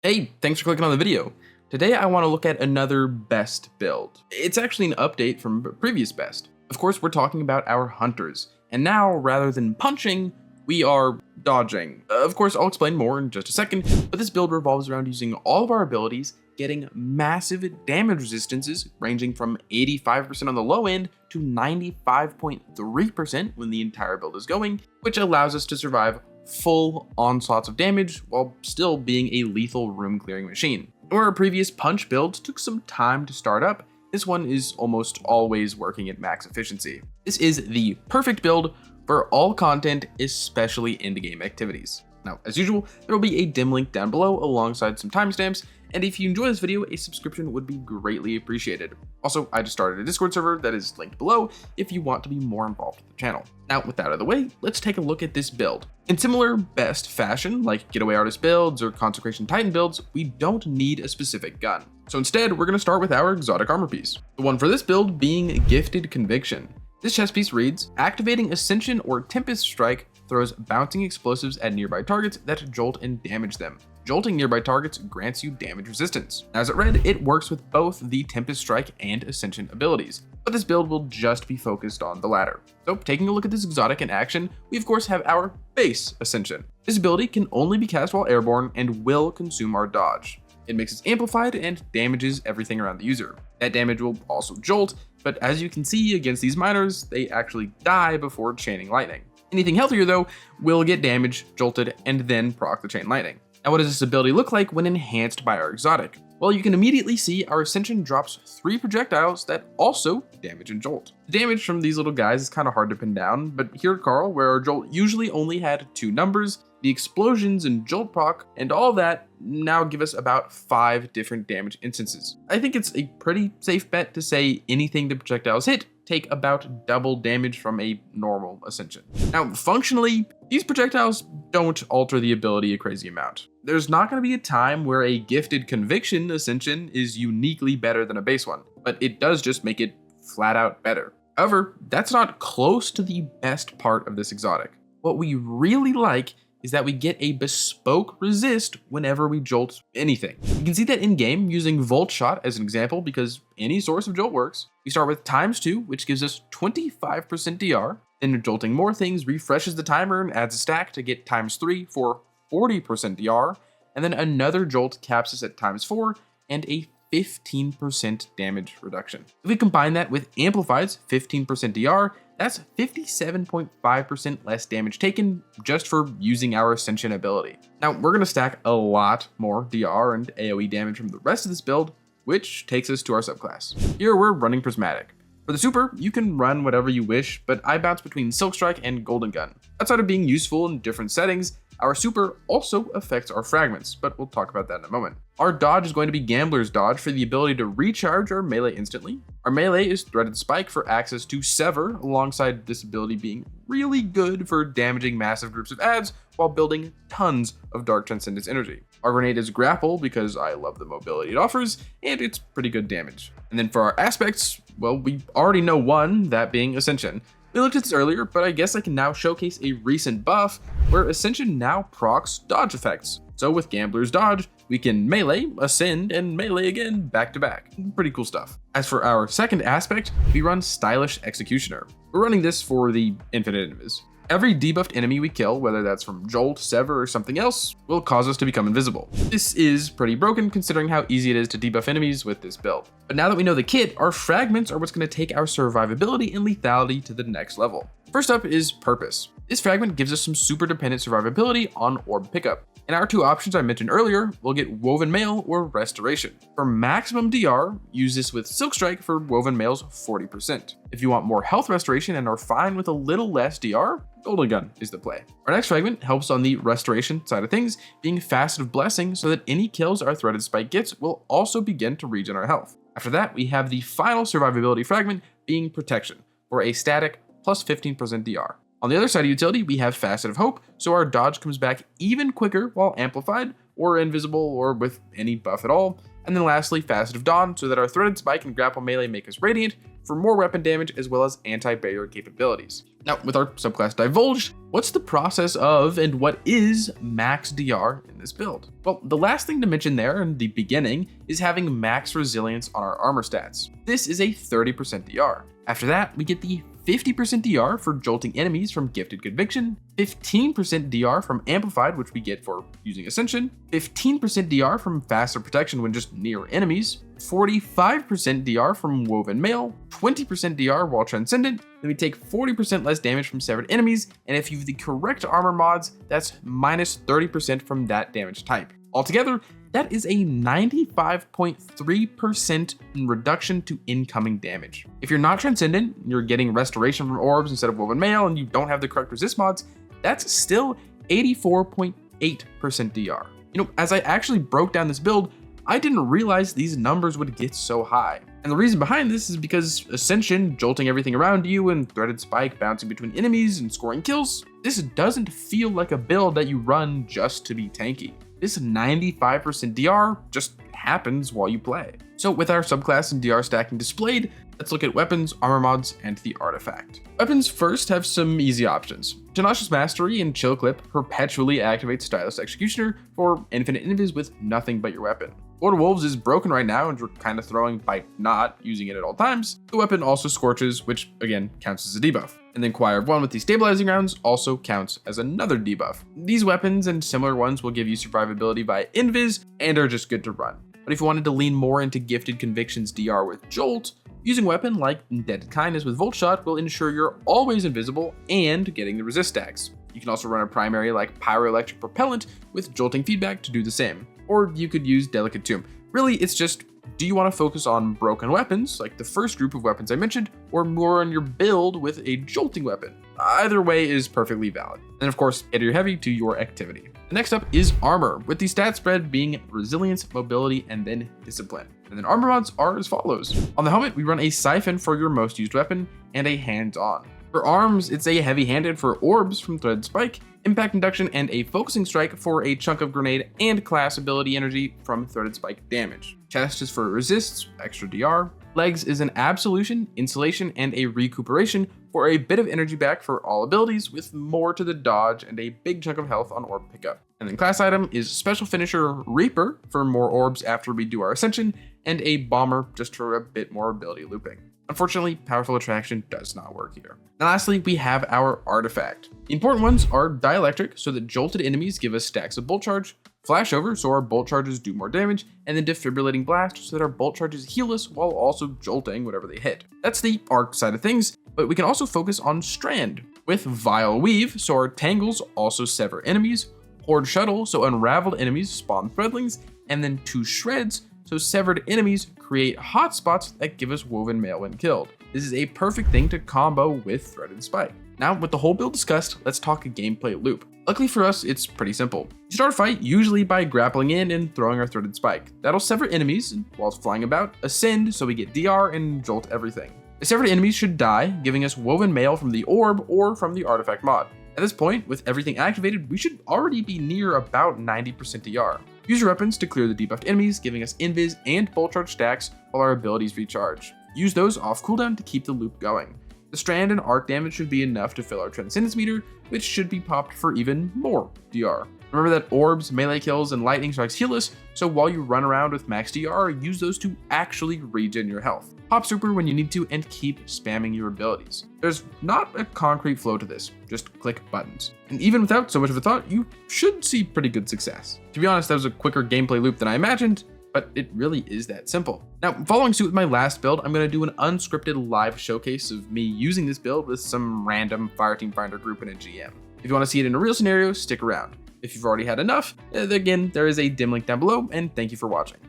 Hey, thanks for clicking on the video. Today I want to look at another best build. It's actually an update from a previous best. Of course, we're talking about our hunters. And now, rather than punching, we are dodging. Of course, I'll explain more in just a second, but this build revolves around using all of our abilities, getting massive damage resistances ranging from 85% on the low end to 95.3% when the entire build is going, which allows us to survive full onslaughts of damage while still being a lethal room clearing machine. Where our previous punch builds took some time to start up, this one is almost always working at max efficiency. This is the perfect build for all content, especially endgame activities. Now, as usual, there will be a dim link down below alongside some timestamps, and if you enjoy this video, a subscription would be greatly appreciated. Also, I just started a Discord server that is linked below if you want to be more involved with the channel. Now, with that out of the way, let's take a look at this build. In similar best fashion, like Getaway Artist builds or Consecration Titan builds, we don't need a specific gun. So instead, we're going to start with our exotic armor piece. The one for this build being Gifted Conviction. This chest piece reads, activating Ascension or Tempest Strike throws bouncing explosives at nearby targets that jolt and damage them. Jolting nearby targets grants you damage resistance. As it read, it works with both the Tempest Strike and Ascension abilities, but this build will just be focused on the latter. So taking a look at this exotic in action, we of course have our base Ascension. This ability can only be cast while airborne and will consume our dodge. It makes us amplified and damages everything around the user. That damage will also jolt, but as you can see against these minors, they actually die before chaining lightning. Anything healthier though will get damaged, jolted, and then proc the chain lightning. Now what does this ability look like when enhanced by our exotic? Well, you can immediately see our Ascension drops 3 projectiles that also damage and jolt. The damage from these little guys is kind of hard to pin down, but here at Carl, where our jolt usually only had 2 numbers, the explosions and jolt proc and all that now give us about 5 different damage instances. I think it's a pretty safe bet to say anything the projectiles hit take about double damage from a normal Ascension. Now, functionally, these projectiles don't alter the ability a crazy amount. There's not going to be a time where a Gifted Conviction Ascension is uniquely better than a base one, but it does just make it flat out better. However, that's not close to the best part of this exotic. What we really like is that we get a bespoke resist whenever we jolt anything. You can see that in game using Volt Shot as an example because any source of jolt works. We start with ×2, which gives us 25% DR. Then jolting more things refreshes the timer and adds a stack to get ×3 for 40% DR. And then another jolt caps us at ×4 and a 15% damage reduction. If we combine that with Amplified's 15% DR, that's 57.5% less damage taken just for using our Ascension ability. Now, we're going to stack a lot more DR and AoE damage from the rest of this build, which takes us to our subclass. Here we're running Prismatic. For the super, you can run whatever you wish, but I bounce between Silk Strike and Golden Gun. Outside of being useful in different settings, our super also affects our fragments, but we'll talk about that in a moment. Our dodge is going to be Gambler's Dodge for the ability to recharge our melee instantly. Our melee is Threaded Spike for access to Sever, alongside this ability being really good for damaging massive groups of adds while building tons of Dark Transcendence energy. Our grenade is Grapple because I love the mobility it offers, and it's pretty good damage. And then for our aspects, well, we already know one, that being Ascension. We looked at this earlier, but I guess I can now showcase a recent buff where Ascension now procs dodge effects. So with Gambler's Dodge, we can melee, ascend, and melee again back to back. Pretty cool stuff. As for our second aspect, we run Stylish Executioner. We're running this for the infinite enemies. Every debuffed enemy we kill, whether that's from Jolt, Sever, or something else, will cause us to become invisible. This is pretty broken considering how easy it is to debuff enemies with this build. But now that we know the kit, our fragments are what's going to take our survivability and lethality to the next level. First up is Purpose. This fragment gives us some super dependent survivability on orb pickup. And our 2 options I mentioned earlier will get Woven Mail or Restoration. For maximum DR, use this with Silk Strike for Woven Mail's 40%. If you want more health restoration and are fine with a little less DR, Golden Gun is the play. Our next fragment helps on the restoration side of things, being Facet of Blessing so that any kills our Threaded Spike gets will also begin to regen our health. After that, we have the final survivability fragment being Protection for a static plus 15% DR. On the other side of utility, we have Facet of Hope, so our dodge comes back even quicker while amplified, or invisible, or with any buff at all. And then lastly, Facet of Dawn, so that our Threaded Spike and Grapple melee make us radiant for more weapon damage as well as anti-barrier capabilities. Now, with our subclass divulged, what's the process of and what is max DR in this build? Well, the last thing to mention there in the beginning is having max resilience on our armor stats. This is a 30% DR. After that, we get the 50% DR for jolting enemies from Gifted Conviction, 15% DR from Amplified, which we get for using Ascension, 15% DR from Faster Protection when just near enemies, 45% DR from Woven Mail, 20% DR while Transcendent, then we take 40% less damage from severed enemies, and if you have the correct armor mods, that's minus 30% from that damage type. Altogether, that is a 95.3% reduction to incoming damage. If you're not Transcendent, you're getting Restoration from orbs instead of Woven Mail, and you don't have the correct resist mods, that's still 84.8% DR. You know, as I actually broke down this build, I didn't realize these numbers would get so high. And the reason behind this is because Ascension, jolting everything around you, and Threaded Spike bouncing between enemies and scoring kills, this doesn't feel like a build that you run just to be tanky. This 95% DR just happens while you play. So with our subclass and DR stacking displayed, let's look at weapons, armor mods, and the artifact. Weapons first have some easy options. Tenacious Mastery and Chill Clip perpetually activate Stylus Executioner for infinite invis with nothing but your weapon. Lord of Wolves is broken right now and you're kind of throwing by not using it at all times. The weapon also Scorches, which again counts as a debuff. And then Choir of One with the stabilizing rounds also counts as another debuff. These weapons and similar ones will give you survivability by invis and are just good to run. But if you wanted to lean more into Gifted Convictions DR with Jolt, using a weapon like Indebted Kindness with Volt Shot will ensure you're always invisible and getting the resist stacks. You can also run a primary like Pyroelectric Propellant with Jolting Feedback to do the same. Or you could use Delicate Tomb. Really, it's just, do you want to focus on broken weapons, like the first group of weapons I mentioned, or more on your build with a jolting weapon? Either way is perfectly valid. And of course, cater your heavy to your activity. The next up is armor, with the stat spread being resilience, mobility, and then discipline. And then armor mods are as follows. On the helmet, we run a siphon for your most used weapon and a hands-on. For arms, it's a heavy-handed for orbs from Thread Spike, impact induction, and a focusing strike for a chunk of grenade and class ability energy from Threaded Spike damage. Chest is for resists, extra DR. Legs is an absolution, insulation, and a recuperation for a bit of energy back for all abilities with more to the dodge and a big chunk of health on orb pickup. And then class item is special finisher Reaper for more orbs after we do our ascension, and a bomber just for a bit more ability looping. Unfortunately, Powerful Attraction does not work here. And lastly, we have our artifact. The important ones are Dielectric, so that jolted enemies give us stacks of bolt charge, Flashover, so our bolt charges do more damage, and then Defibrillating Blast, so that our bolt charges heal us while also jolting whatever they hit. That's the arc side of things, but we can also focus on Strand, with Vile Weave, so our tangles also sever enemies, Horde Shuttle, so unraveled enemies spawn threadlings, and then 2 Shreds, so severed enemies create hotspots that give us Woven Mail when killed. This is a perfect thing to combo with Threaded Spike. Now, with the whole build discussed, let's talk a gameplay loop. Luckily for us, it's pretty simple. You start a fight usually by grappling in and throwing our Threaded Spike. That'll sever enemies, and while it's flying about, ascend so we get DR and jolt everything. The severed enemies should die, giving us Woven Mail from the orb or from the artifact mod. At this point, with everything activated, we should already be near about 90% DR. Use your weapons to clear the debuffed enemies, giving us invis and bolt charge stacks while our abilities recharge. Use those off cooldown to keep the loop going. The strand and arc damage should be enough to fill our transcendence meter, which should be popped for even more DR. Remember that orbs, melee kills, and lightning strikes heal us, so while you run around with max DR, use those to actually regen your health. Pop super when you need to and keep spamming your abilities. There's not a concrete flow to this, just click buttons. And even without so much of a thought, you should see pretty good success. To be honest, that was a quicker gameplay loop than I imagined, but it really is that simple. Now, following suit with my last build, I'm going to do an unscripted live showcase of me using this build with some random fireteam finder group and a GM. If you want to see it in a real scenario, stick around. If you've already had enough, again, there is a dim link down below, and thank you for watching.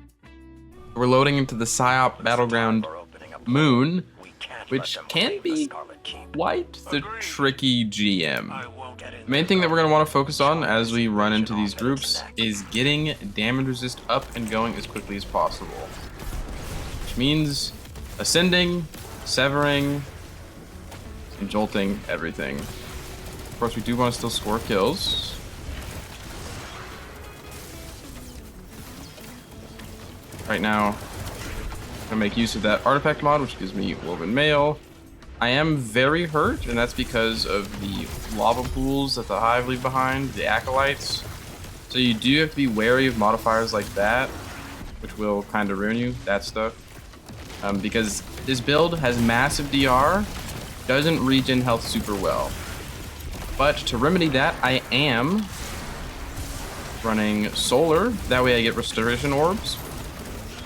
We're loading into the PsyOp Battleground Moon, which can be quite the tricky GM. The main thing that we're going to want to focus on as we run into these groups is getting damage resist up and going as quickly as possible. Which means ascending, severing, and jolting everything. Of course, we do want to still score kills. Right now, gonna make use of that artifact mod, which gives me woven mail. I am very hurt, and that's because of the lava pools that the hive leave behind, the acolytes. So you do have to be wary of modifiers like that, which will kind of ruin you, that stuff. Because this build has massive DR, doesn't regen health super well. But to remedy that, I am running solar. That way I get restoration orbs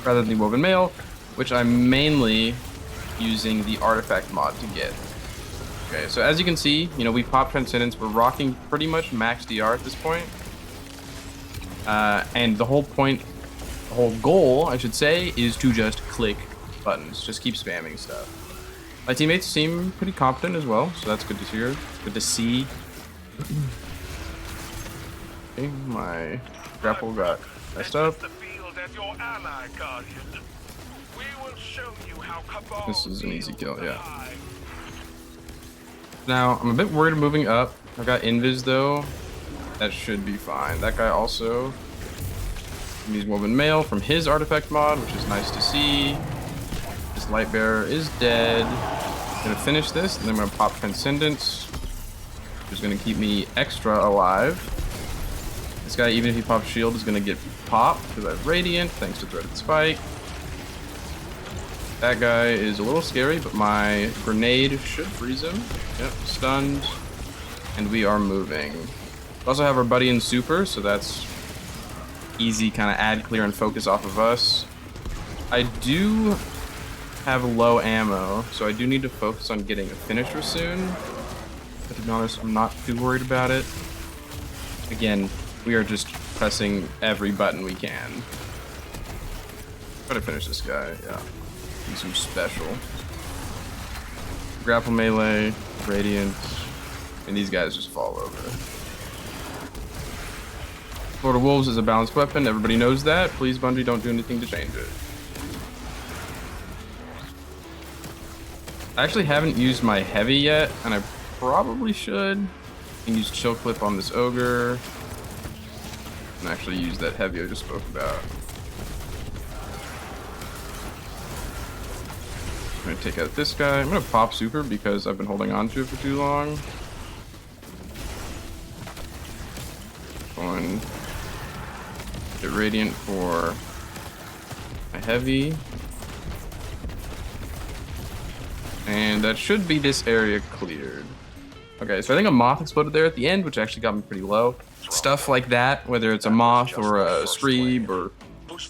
rather than woven mail, which I'm mainly using the artifact mod to get. Okay, so as you can see, you know, we pop Transcendence. We're rocking pretty much max DR at this point. And the whole point, the whole goal, I should say, is to just click buttons. Just keep spamming stuff. My teammates seem pretty competent as well, so that's good to hear. Good to see. Okay, my grapple got messed up. This is an easy kill, yeah. Now, I'm a bit worried moving up. I've got Invis though. That should be fine. That guy also needs woven mail from his artifact mod, which is nice to see. This light bearer is dead. I'm gonna finish this, and then I'm gonna pop Transcendence, which is gonna keep me extra alive. This guy, even if he pops shield, is gonna get popped because I have Radiant, thanks to Threaded Spike. That guy is a little scary, but my grenade should freeze him. Yep, stunned. And we are moving. We also have our buddy in super, so that's easy kind of add, clear, and focus off of us. I do have low ammo, so I do need to focus on getting a finisher soon. But to be honest, I'm not too worried about it. Again, we are just pressing every button we can. Try to finish this guy, yeah. Do some special. Grapple melee, Radiant, and these guys just fall over. Lord of Wolves is a balanced weapon, everybody knows that. Please, Bungie, don't do anything to change it. I actually haven't used my heavy yet, and I probably should. I can use chill clip on this ogre. And actually use that heavy I just spoke about. I'm gonna take out this guy. I'm gonna pop super because I've been holding on to it for too long. Going get Radiant for my heavy. And that should be this area cleared. Okay, so I think a moth exploded there at the end, which actually got me pretty low. Stuff like that, whether it's a moth or a screeb or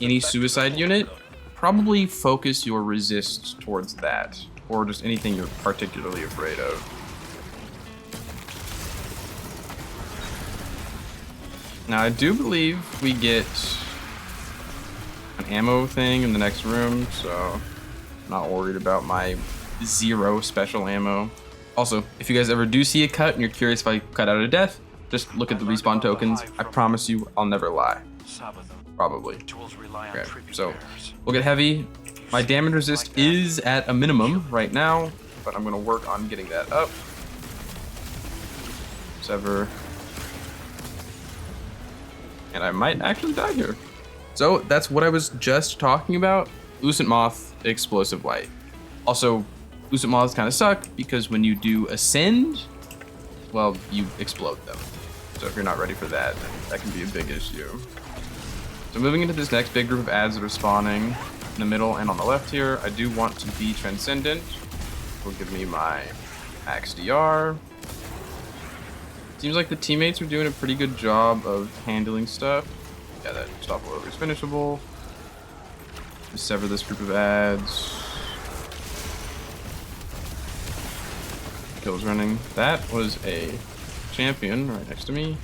any suicide unit, probably focus your resist towards that, or just anything you're particularly afraid of. Now I do believe we get an ammo thing in the next room, so I'm not worried about my 0 special ammo. Also, if you guys ever do see a cut and you're curious if I cut out a death, just look at the respawn tokens. I promise you, I'll never lie. Probably. Okay, so we'll get heavy. My damage resist is at a minimum right now, but I'm gonna work on getting that up. Sever. And I might actually die here. So that's what I was just talking about. Lucent Moth, Explosive Light. Also, Lucent Moths kind of suck because when you do ascend, well, you explode them. So if you're not ready for that, then that can be a big issue. So moving into this next big group of ads that are spawning in the middle and on the left here, I do want to be Transcendent. Will give me my max DR. Seems like the teammates are doing a pretty good job of handling stuff. Yeah, that stop over is finishable. Just sever this group of ads. Kills running. That was a champion right next to me.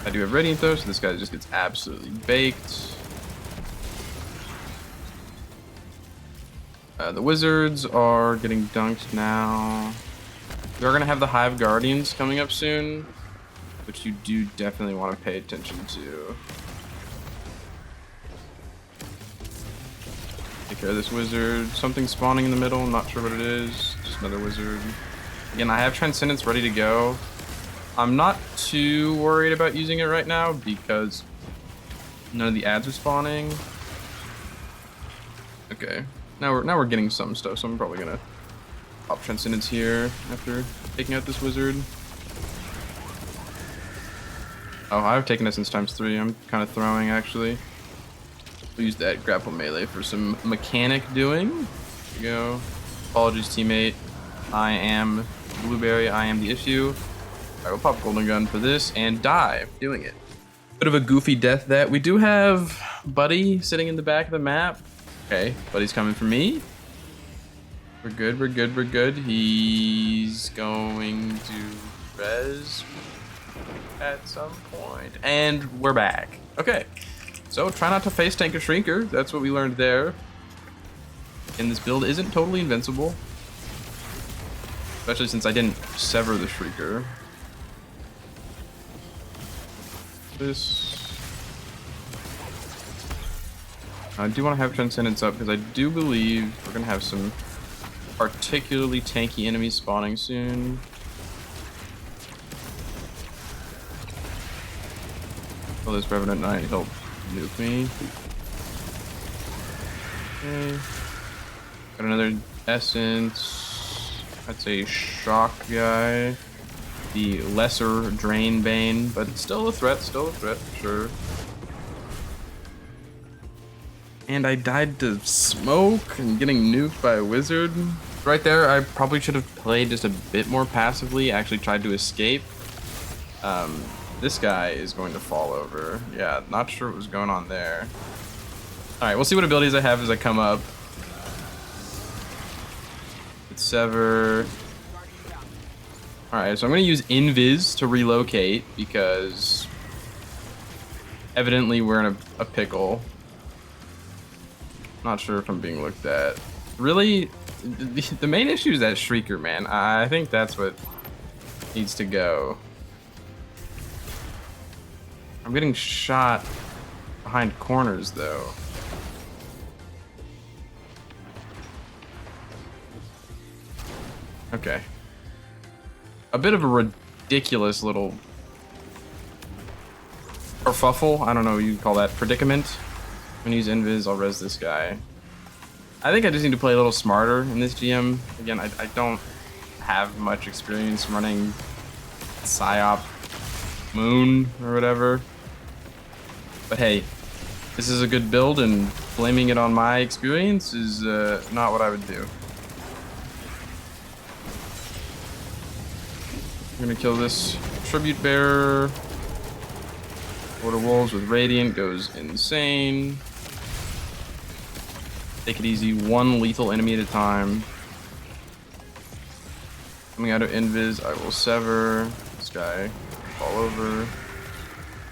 I do have Radiant though, so this guy just gets absolutely baked. The wizards are getting dunked now. We are going to have the Hive Guardians coming up soon, which you do definitely want to pay attention to. Take care of this wizard. Something spawning in the middle, I'm not sure what it is. Just another wizard. Again, I have Transcendence ready to go. I'm not too worried about using it right now because none of the ads are spawning. Okay, now we're getting some stuff, so I'm probably gonna pop Transcendence here after taking out this wizard. Oh, I've taken Essence ×3. I'm kind of throwing, actually. We'll use that grapple melee for some mechanic doing. There we go. Apologies, teammate. I am Blueberry. I am the issue. All right, we'll pop Golden Gun for this and die doing it. Bit of a goofy death that. We do have Buddy sitting in the back of the map. Okay, Buddy's coming for me. We're good, we're good, we're good. He's going to res at some point. And we're back. Okay. So try not to face tank a Shrinker. That's what we learned there. And this build isn't totally invincible. Especially since I didn't sever the Shrieker. I do want to have Transcendence up because I do believe we're going to have some particularly tanky enemies spawning soon. Oh, this Revenant Knight, he'll nuke me. Okay. Got another Essence. That's a Shock guy. The lesser Drain Bane, but still a threat, for sure. And I died to smoke and getting nuked by a wizard. Right there, I probably should have played just a bit more passively, actually tried to escape. This guy is going to fall over. Yeah, not sure what was going on there. All right, we'll see what abilities I have as I come up. Let's sever. All right, so I'm gonna use Invis to relocate because evidently we're in a pickle. Not sure if I'm being looked at. Really, the main issue is that Shrieker, man. I think that's what needs to go. I'm getting shot behind corners, though. Okay. A bit of a ridiculous little kerfuffle. I don't know what you call that. Predicament. I'm gonna use Invis. I'll res this guy. I think I just need to play a little smarter in this GM. Again, I don't have much experience running Psyop Moon or whatever. But hey, this is a good build, and blaming it on my experience is not what I would do. I'm gonna kill this Tribute Bearer. Order Wolves with Radiant goes insane. Take it easy, one lethal enemy at a time. Coming out of Invis, I will sever. This guy fall over.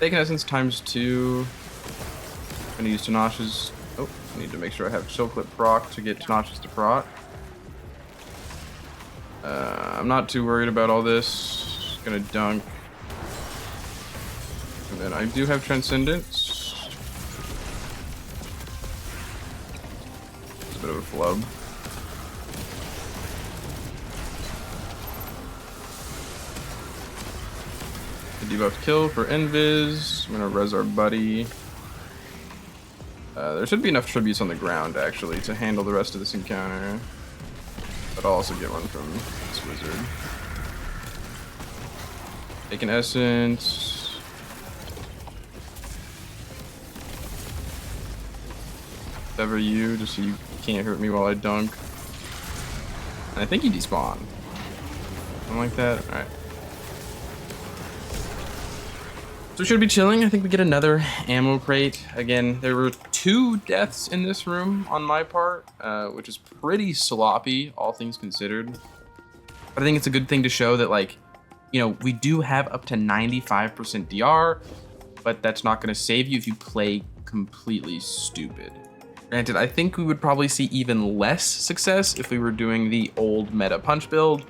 Taking Essence ×2. I'm gonna use Tenacious. Oh, I need to make sure I have Chill Clip proc to get Tenacious to proc. I'm not too worried about all this. Gonna dunk. And then I do have Transcendence. It's a bit of a flub. The debuff kill for Invis. I'm gonna res our buddy. There should be enough tributes on the ground, actually, to handle the rest of this encounter. But I'll also get one from this wizard. Take an Essence. Sever you, just so you can't hurt me while I dunk. And I think you despawn. Something like that? Alright. So we should be chilling. I think we get another ammo crate. Again, there were 2 deaths in this room on my part, which is pretty sloppy, all things considered. But I think it's a good thing to show that, like, you know, we do have up to 95% DR, but that's not going to save you if you play completely stupid. Granted, I think we would probably see even less success if we were doing the old meta punch build,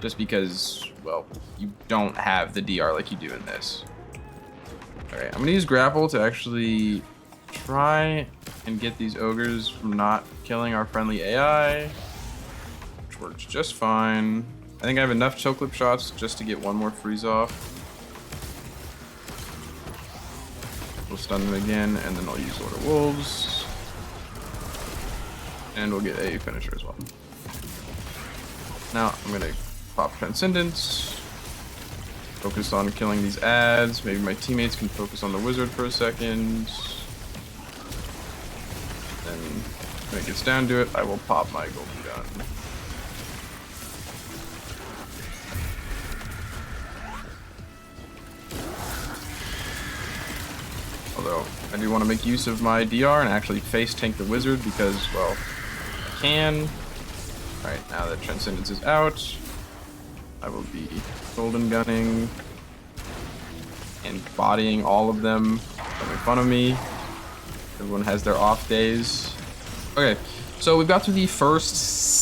just because, well, you don't have the DR like you do in this. Alright, I'm gonna use grapple to actually try and get these ogres from not killing our friendly AI, which works just fine. I think I have enough choke clip shots just to get one more freeze off. We'll stun them again, and then I'll use Order Wolves. And we'll get a finisher as well. Now I'm gonna pop Transcendence. Focus on killing these ads. Maybe my teammates can focus on the wizard for a second. Then when it gets down to it, I will pop my golden gun. Although I do want to make use of my DR and actually face tank the wizard because, well, I can. Alright, now that Transcendence is out, I will be golden gunning and bodying all of them that make fun of me. Everyone has their off days. Okay, so we've got through the first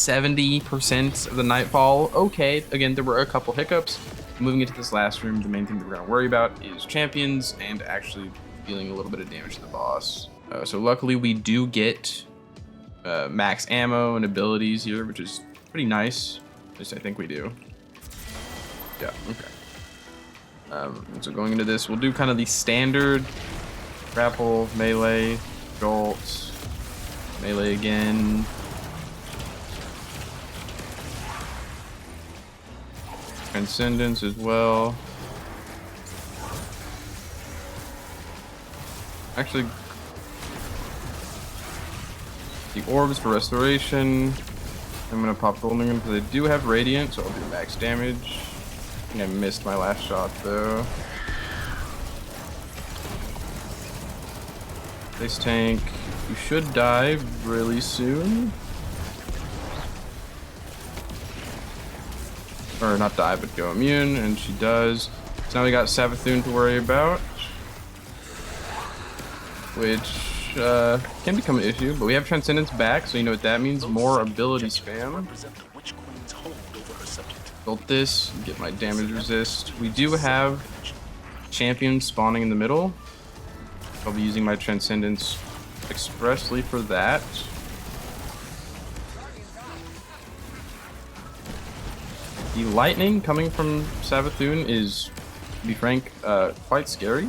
70% of the Nightfall. Okay, again, there were a couple hiccups. Moving into this last room, the main thing that we're going to worry about is champions and actually dealing a little bit of damage to the boss. So luckily we do get max ammo and abilities here, which is pretty nice. At least I think we do. Yeah, okay. So going into this, we'll do kind of the standard grapple, melee, jolt, melee again. Transcendence as well. Actually, the orbs for restoration. I'm gonna pop golden gun because they do have radiant, so I'll do max damage. I think I missed my last shot though. This tank, you should die really soon. Or not die, but go immune, and she does. So now we got Savathun to worry about, which can become an issue, but we have Transcendence back, so you know what that means. More ability spam. Built this, get my damage resist. We do have champions spawning in the middle. I'll be using my Transcendence expressly for that. The lightning coming from Savathun is, to be frank, quite scary.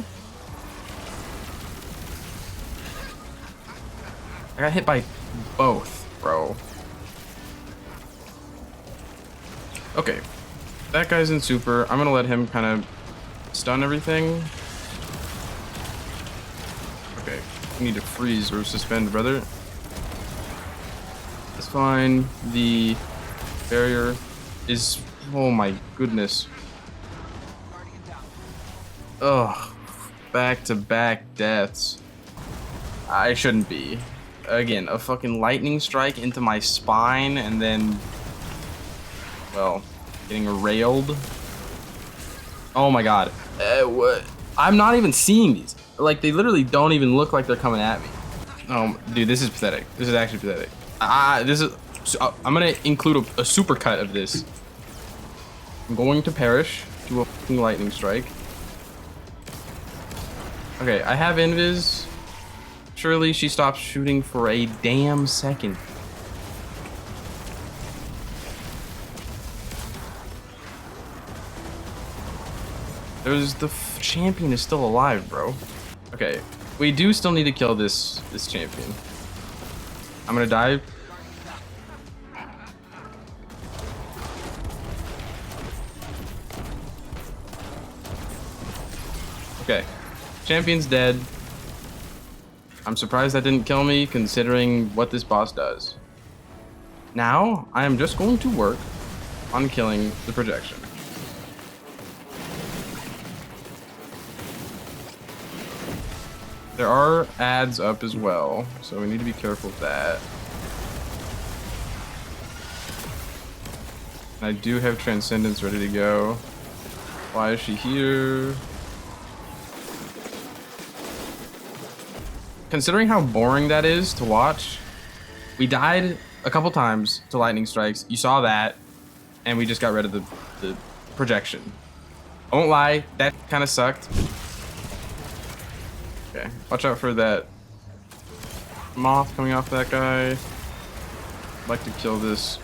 I got hit by both, bro. Okay, that guy's in super. I'm gonna let him kind of stun everything. Okay, you need to freeze or suspend, brother. That's fine. The barrier is, oh my goodness. Ugh, back-to-back deaths. I shouldn't be. Again, a fucking lightning strike into my spine and then, well, getting railed. Oh my god. What? I'm not even seeing these. Like, they literally don't even look like they're coming at me. Oh, dude, this is pathetic. This is actually pathetic. I'm gonna include a super cut of this. I'm going to perish to a fucking lightning strike. Okay, I have invis. Surely she stops shooting for a damn second. There's the champion is still alive, bro. Okay, we do still need to kill this champion. I'm gonna die. Okay, champion's dead. I'm surprised that didn't kill me, considering what this boss does. Now, I am just going to work on killing the projection. There are ads up as well, so we need to be careful of that. I do have Transcendence ready to go. Why is she here? Considering how boring that is to watch, we died a couple times to lightning strikes. You saw that, and we just got rid of the projection. I won't lie, that kind of sucked. Okay, watch out for that moth coming off that guy. I'd like to kill this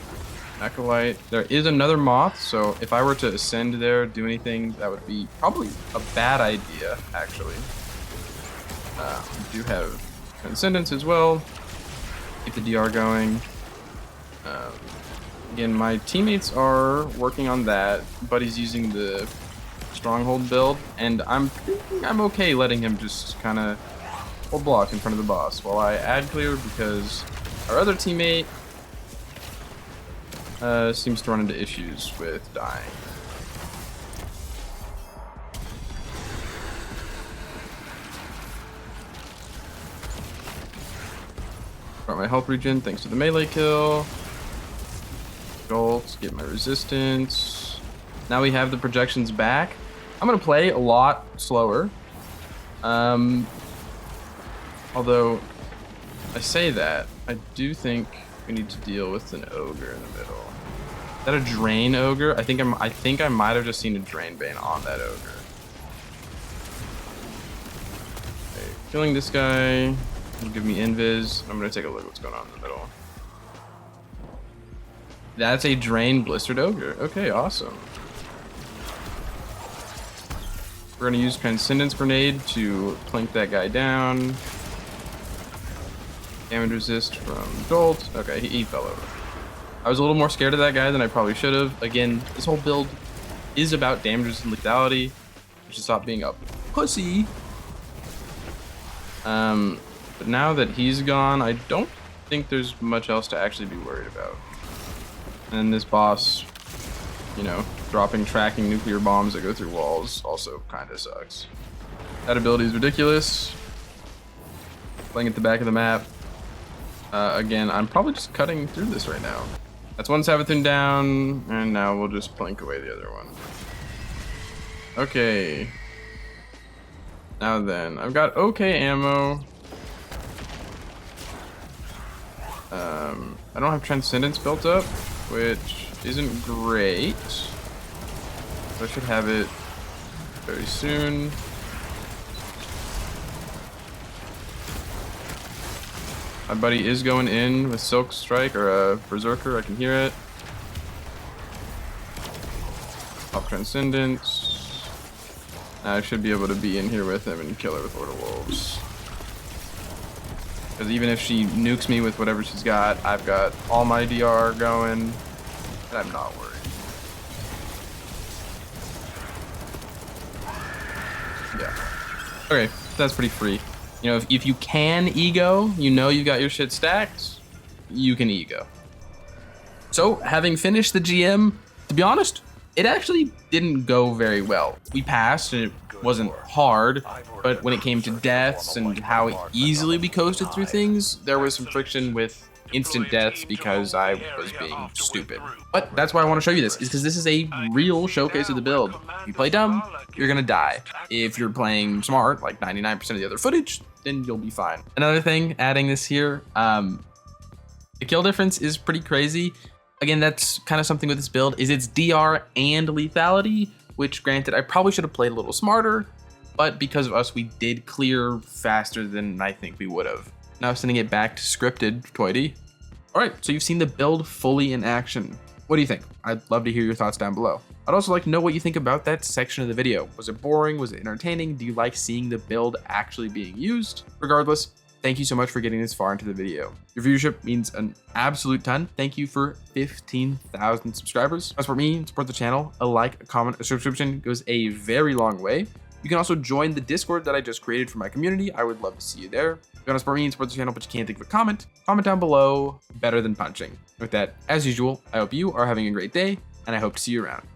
acolyte. There is another moth, so if I were to ascend there, do anything, that would be probably a bad idea, actually. We do have Transcendence as well. Keep the DR going. Again, my teammates are working on that. Buddy's using the stronghold build, and I'm okay letting him just kind of hold block in front of the boss while I add clear, because our other teammate seems to run into issues with dying. Got my health regen thanks to the melee kill. Jolt, get my resistance. Now we have the projections back. I'm gonna play a lot slower. Although I say that, I do think we need to deal with an ogre in the middle. Is that a drain ogre? I think I might have just seen a drain bane on that ogre. Okay, killing this guy will give me invis. I'm gonna take a look at what's going on in the middle. That's a drain blistered ogre. Okay, awesome. We're gonna use Transcendence Grenade to plink that guy down. Damage resist from Jolt. Okay, he fell over. I was a little more scared of that guy than I probably should have. Again, this whole build is about damage and lethality. I should stop being a pussy. But now that he's gone, I don't think there's much else to actually be worried about. And this boss, you know, dropping tracking nuclear bombs that go through walls also kind of sucks. That ability is ridiculous. Playing at the back of the map. Again, I'm probably just cutting through this right now. That's one Savathun down, and now we'll just plink away the other one. Okay. Now then, I've got okay ammo. I don't have Transcendence built up, which isn't great. But I should have it very soon. My buddy is going in with Silk Strike or a Berserker. I can hear it. Off Transcendence. I should be able to be in here with him and kill her with Lord of Wolves. Because even if she nukes me with whatever she's got, I've got all my DR going, and I'm not worried. Yeah. Okay, that's pretty free. You know, if you can ego, you know you've got your shit stacked, you can ego. So, having finished the GM, to be honest, it actually didn't go very well. We passed, and it wasn't hard, but when it came to deaths and how easily we coasted through things, there was some friction with instant deaths because I was being stupid. But that's why I want to show you this, is because this is a real showcase of the build. If you play dumb, you're gonna die. If you're playing smart, like 99% of the other footage, then you'll be fine. Another thing, adding this here, the kill difference is pretty crazy. Again, that's kind of something with this build, is it's DR and lethality, which granted, I probably should have played a little smarter, but because of us, we did clear faster than I think we would have. Now sending it back to scripted, Toity. All right, so you've seen the build fully in action. What do you think? I'd love to hear your thoughts down below. I'd also like to know what you think about that section of the video. Was it boring? Was it entertaining? Do you like seeing the build actually being used? Regardless, thank you so much for getting this far into the video. Your viewership means an absolute ton. Thank you for 15,000 subscribers. As for me, support the channel. A like, a comment, a subscription goes a very long way. You can also join the Discord that I just created for my community. I would love to see you there. If you want to support me and support the channel, but you can't think of a comment down below. Better than punching. With that, as usual, I hope you are having a great day, and I hope to see you around.